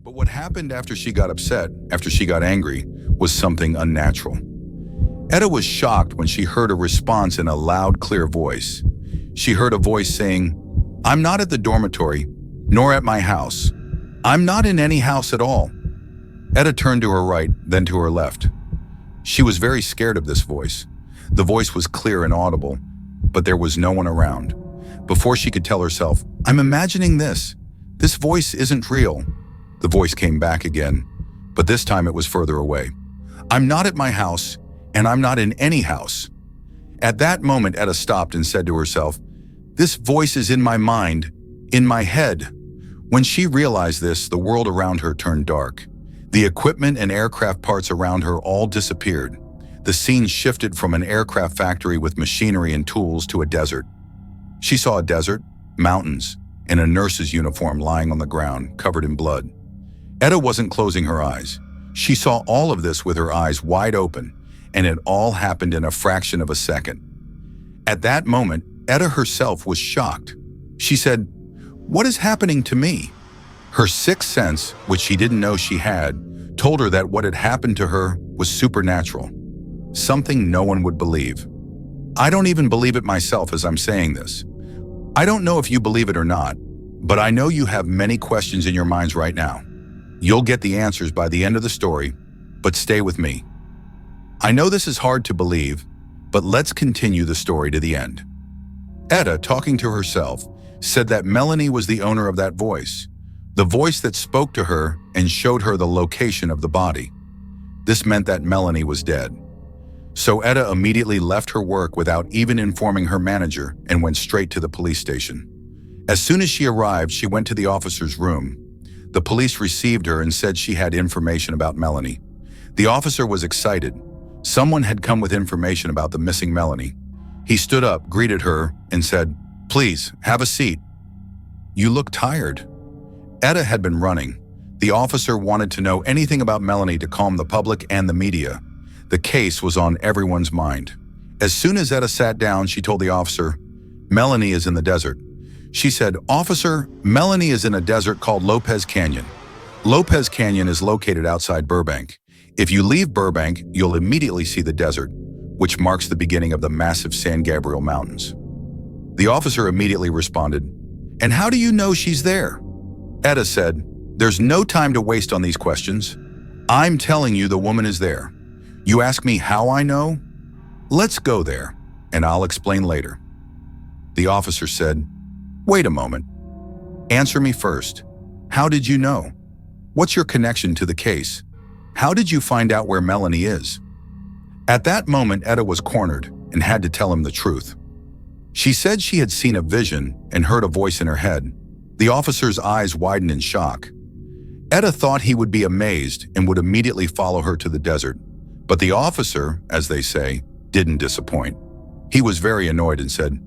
But what happened after she got upset, after she got angry, was something unnatural. Etta was shocked when she heard a response in a loud, clear voice. She heard a voice saying, "I'm not at the dormitory, nor at my house. I'm not in any house at all." Etta turned to her right, then to her left. She was very scared of this voice. The voice was clear and audible, but there was no one around. Before she could tell herself, "I'm imagining this. This voice isn't real," the voice came back again, but this time it was further away. "I'm not at my house, and I'm not in any house." At that moment, Etta stopped and said to herself, "This voice is in my mind, in my head." When she realized this, the world around her turned dark. The equipment and aircraft parts around her all disappeared. The scene shifted from an aircraft factory with machinery and tools to a desert. She saw a desert, mountains, and a nurse's uniform lying on the ground, covered in blood. Etta wasn't closing her eyes. She saw all of this with her eyes wide open, and it all happened in a fraction of a second. At that moment, Etta herself was shocked. She said, "What is happening to me?" Her sixth sense, which she didn't know she had, told her that what had happened to her was supernatural, something no one would believe. I don't even believe it myself as I'm saying this. I don't know if you believe it or not, but I know you have many questions in your minds right now. You'll get the answers by the end of the story, but stay with me. I know this is hard to believe, but let's continue the story to the end. Etta, talking to herself, said that Melanie was the owner of that voice, the voice that spoke to her and showed her the location of the body. This meant that Melanie was dead. So Etta immediately left her work without even informing her manager and went straight to the police station. As soon as she arrived, she went to the officer's room. The police received her and said she had information about Melanie. The officer was excited. Someone had come with information about the missing Melanie. He stood up, greeted her, and said, "Please, have a seat. You look tired." Etta had been running. The officer wanted to know anything about Melanie to calm the public and the media. The case was on everyone's mind. As soon as Etta sat down, she told the officer, "Melanie is in the desert." She said, "Officer, Melanie is in a desert called Lopez Canyon. Lopez Canyon is located outside Burbank. If you leave Burbank, you'll immediately see the desert, which marks the beginning of the massive San Gabriel Mountains." The officer immediately responded, "And how do you know she's there?" Etta said, "There's no time to waste on these questions. I'm telling you the woman is there. You ask me how I know? Let's go there, and I'll explain later." The officer said, "Wait a moment. Answer me first. How did you know? What's your connection to the case? How did you find out where Melanie is?" At that moment, Etta was cornered and had to tell him the truth. She said she had seen a vision and heard a voice in her head. The officer's eyes widened in shock. Etta thought he would be amazed and would immediately follow her to the desert. But the officer, as they say, didn't disappoint. He was very annoyed and said,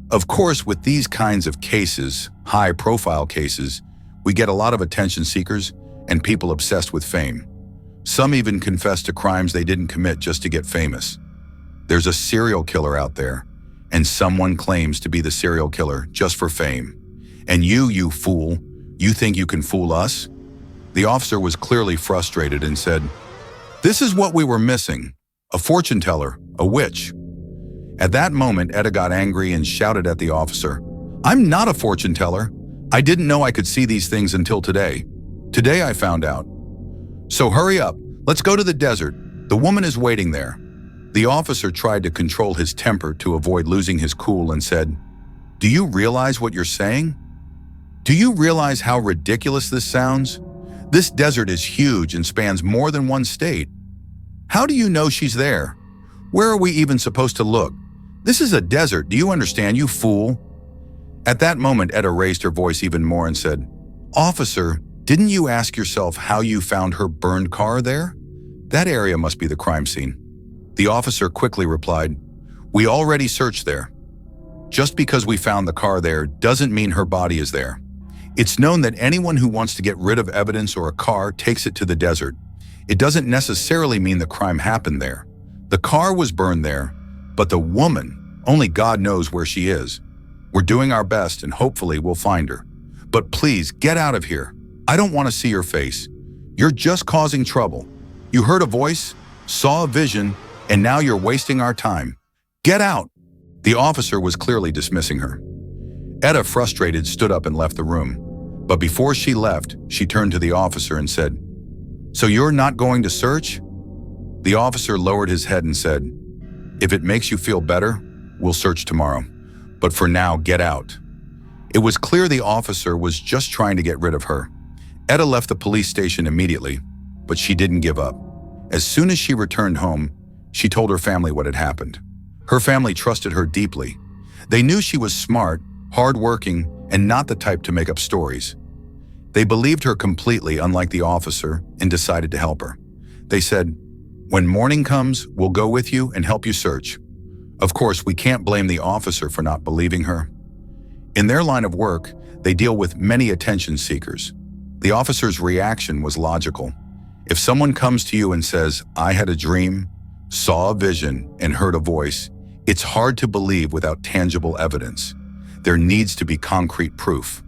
"Of course, with these kinds of cases, high-profile cases, we get a lot of attention seekers and people obsessed with fame. Some even confess to crimes they didn't commit just to get famous. There's a serial killer out there, and someone claims to be the serial killer just for fame. And you fool, you think you can fool us?" The officer was clearly frustrated and said, "This is what we were missing, a fortune teller, a witch." At that moment, Etta got angry and shouted at the officer, "I'm not a fortune teller. I didn't know I could see these things until today. Today I found out. So hurry up, let's go to the desert. The woman is waiting there." The officer tried to control his temper to avoid losing his cool and said, "Do you realize what you're saying? Do you realize how ridiculous this sounds? This desert is huge and spans more than one state. How do you know she's there? Where are we even supposed to look? This is a desert, do you understand, you fool?" At that moment, Etta raised her voice even more and said, "Officer, didn't you ask yourself how you found her burned car there? That area must be the crime scene." The officer quickly replied, "We already searched there. Just because we found the car there doesn't mean her body is there. It's known that anyone who wants to get rid of evidence or a car takes it to the desert. It doesn't necessarily mean the crime happened there. The car was burned there, but the woman, only God knows where she is. We're doing our best and hopefully we'll find her. But please, get out of here. I don't want to see your face. You're just causing trouble. You heard a voice, saw a vision, and now you're wasting our time. Get out!" The officer was clearly dismissing her. Etta, frustrated, stood up and left the room. But before she left, she turned to the officer and said, "So you're not going to search?" The officer lowered his head and said, "If it makes you feel better, we'll search tomorrow. But for now, get out." It was clear the officer was just trying to get rid of her. Etta left the police station immediately, but she didn't give up. As soon as she returned home, she told her family what had happened. Her family trusted her deeply. They knew she was smart, hardworking, and not the type to make up stories. They believed her completely, unlike the officer, and decided to help her. They said, "When morning comes, we'll go with you and help you search." Of course, we can't blame the officer for not believing her. In their line of work, they deal with many attention seekers. The officer's reaction was logical. If someone comes to you and says, "I had a dream, saw a vision, and heard a voice," it's hard to believe without tangible evidence. There needs to be concrete proof.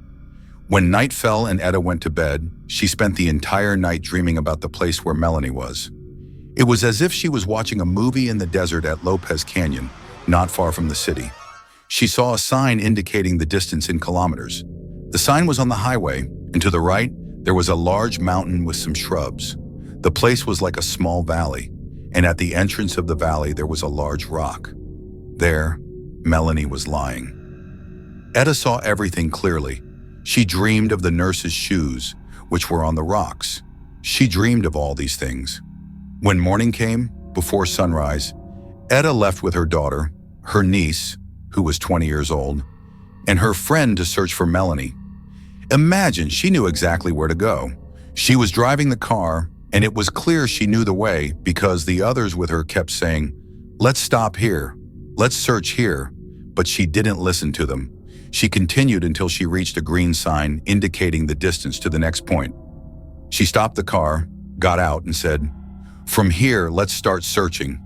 When night fell and Etta went to bed, she spent the entire night dreaming about the place where Melanie was. It was as if she was watching a movie in the desert at Lopez Canyon, not far from the city. She saw a sign indicating the distance in kilometers. The sign was on the highway, and to the right, there was a large mountain with some shrubs. The place was like a small valley, and at the entrance of the valley there was a large rock. There, Melanie was lying. Etta saw everything clearly. She dreamed of the nurse's shoes, which were on the rocks. She dreamed of all these things. When morning came, before sunrise, Etta left with her daughter, her niece, who was 20 years old, and her friend to search for Melanie. Imagine, she knew exactly where to go. She was driving the car, and it was clear she knew the way because the others with her kept saying, "Let's stop here, let's search here," but she didn't listen to them. She continued until she reached a green sign indicating the distance to the next point. She stopped the car, got out, and said, "From here, let's start searching."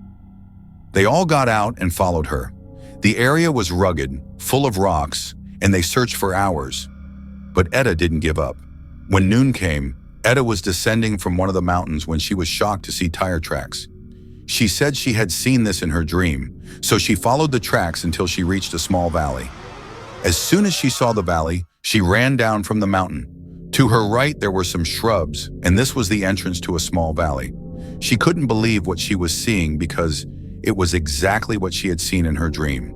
They all got out and followed her. The area was rugged, full of rocks, and they searched for hours. But Etta didn't give up. When noon came, Etta was descending from one of the mountains when she was shocked to see tire tracks. She said she had seen this in her dream, so she followed the tracks until she reached a small valley. As soon as she saw the valley, she ran down from the mountain. To her right, there were some shrubs, and this was the entrance to a small valley. She couldn't believe what she was seeing because it was exactly what she had seen in her dream.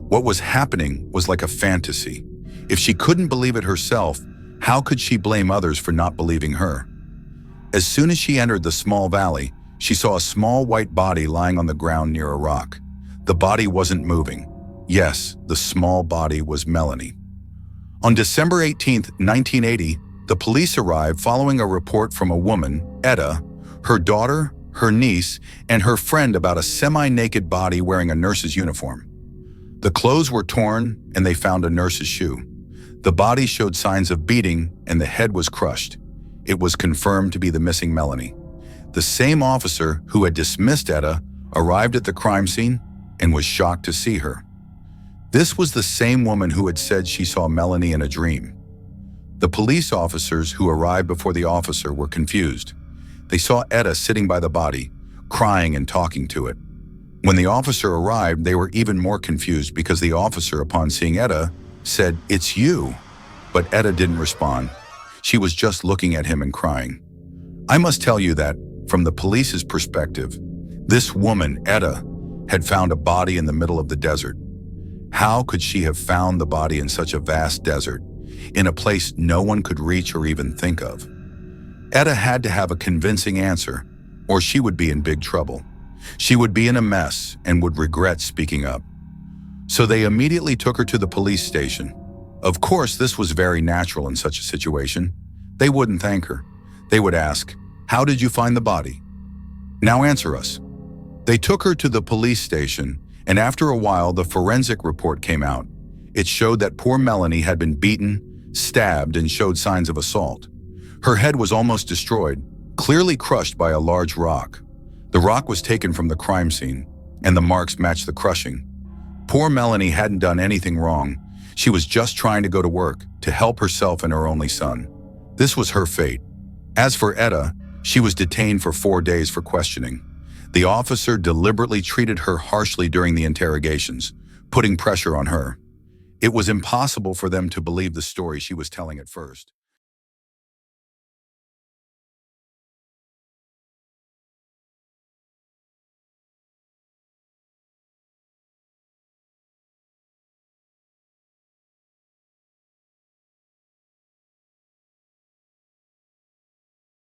What was happening was like a fantasy. If she couldn't believe it herself, how could she blame others for not believing her? As soon as she entered the small valley, she saw a small white body lying on the ground near a rock. The body wasn't moving. Yes, the small body was Melanie. On December 18, 1980, the police arrived following a report from a woman, Etta, her daughter, her niece, and her friend about a semi-naked body wearing a nurse's uniform. The clothes were torn, and they found a nurse's shoe. The body showed signs of beating, and the head was crushed. It was confirmed to be the missing Melanie. The same officer who had dismissed Etta arrived at the crime scene and was shocked to see her. This was the same woman who had said she saw Melanie in a dream. The police officers who arrived before the officer were confused. They saw Etta sitting by the body, crying and talking to it. When the officer arrived, they were even more confused because the officer, upon seeing Etta, said, "It's you." But Etta didn't respond. She was just looking at him and crying. I must tell you that, from the police's perspective, this woman, Etta, had found a body in the middle of the desert. How could she have found the body in such a vast desert, in a place no one could reach or even think of? Etta had to have a convincing answer, or she would be in big trouble. She would be in a mess and would regret speaking up. So they immediately took her to the police station. Of course, this was very natural in such a situation. They wouldn't thank her. They would ask, "How did you find the body? Now answer us." They took her to the police station, and after a while, the forensic report came out. It showed that poor Melanie had been beaten, stabbed, and showed signs of assault. Her head was almost destroyed, clearly crushed by a large rock. The rock was taken from the crime scene, and the marks matched the crushing. Poor Melanie hadn't done anything wrong. She was just trying to go to work, to help herself and her only son. This was her fate. As for Etta, she was detained for 4 days for questioning. The officer deliberately treated her harshly during the interrogations, putting pressure on her. It was impossible for them to believe the story she was telling at first.